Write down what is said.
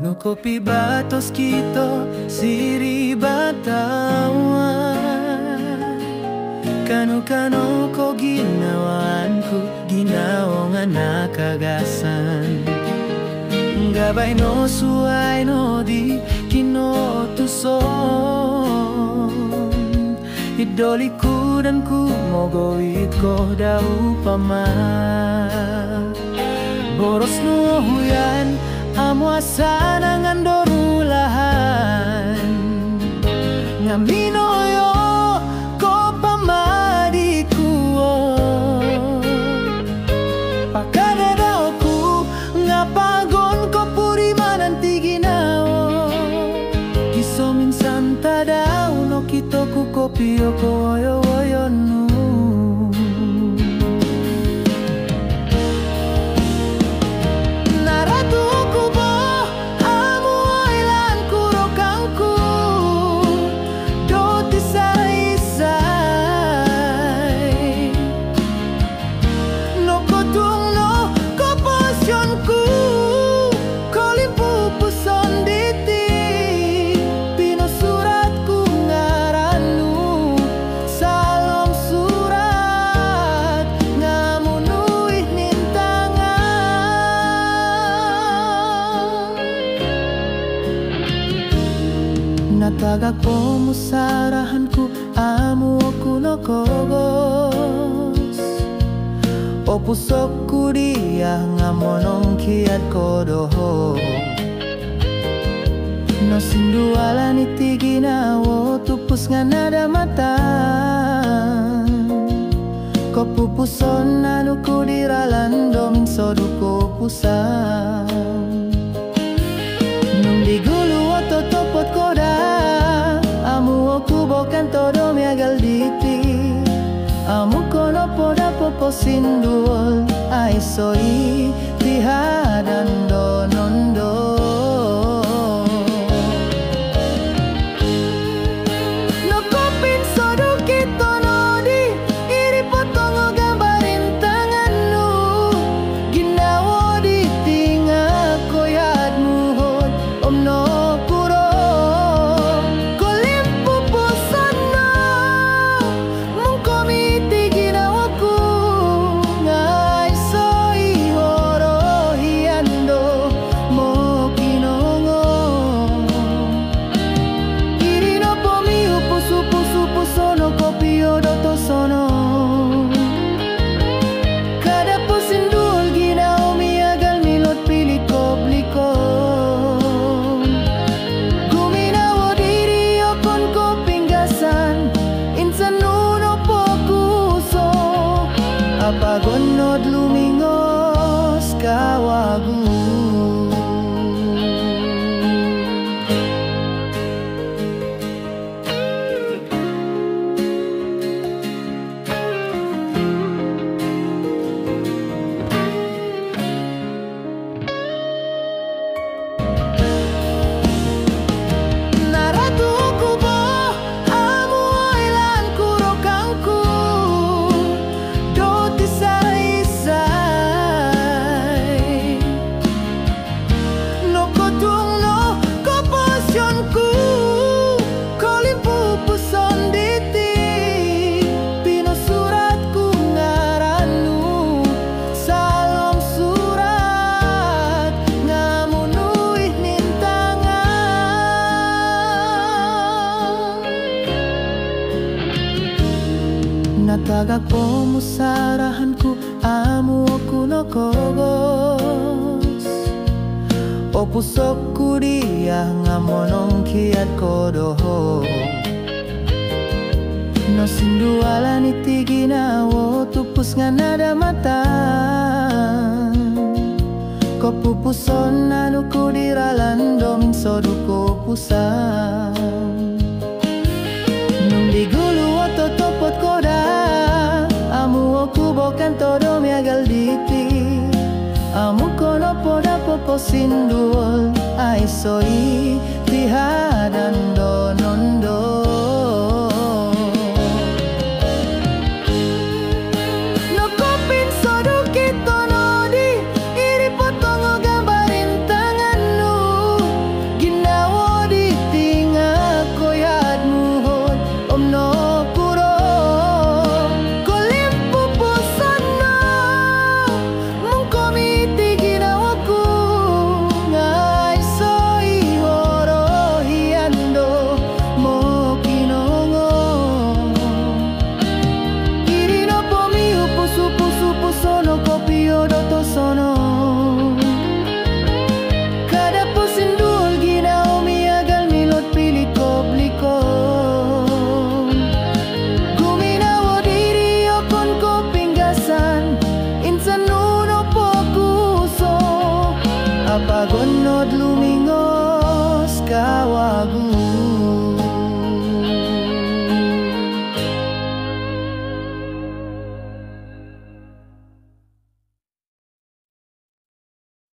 No kopi batos kito siri batawan. Kano-kano ko ginawaanku, ginawa nga nakagasan. Gabay no suay no di kinotuson. Idolikudan ku mogowit ko daw pa man. Boros no huyan amo asana ngandorulahan. Ngaminoyo ko pamadikuo. Pakadadaw ku ngapagon ko puri mananti ginao. Kiso minsan tadaw no kito ku kopio ko oyo no. Natagak po mo sarahan ko amo ko no kogos. O pusok ko diya nga monong kiat ko doho. No sinduala ni tiginawo tupus nga nada mata. Ko pupuson anu ko diralan doming sodu ko pusan. Nung digulu o totopot ko da. Amu aku bokan todo miagal diti. Amu kono poda popo sindul. Ai soi tihadan donondo. No kopin sodu kito nodi. Iri potongo gambarin tanganmu. Ginawo di tinga koyad muhod. Om no pagonod lumingos kawagu. Natagak po mo sarahan ko amo ko no kogos. O pusok ko diya nga monong kiat ko doho. No sinduala ni tiginawo tupus nga nada mata. Ko pupuson anu ko diralan doming sodu ko pusan. Nung digulu o totopot ko da. Amu aku bokan todo miagal diti. Amu kono poda popo sindul. Ai soi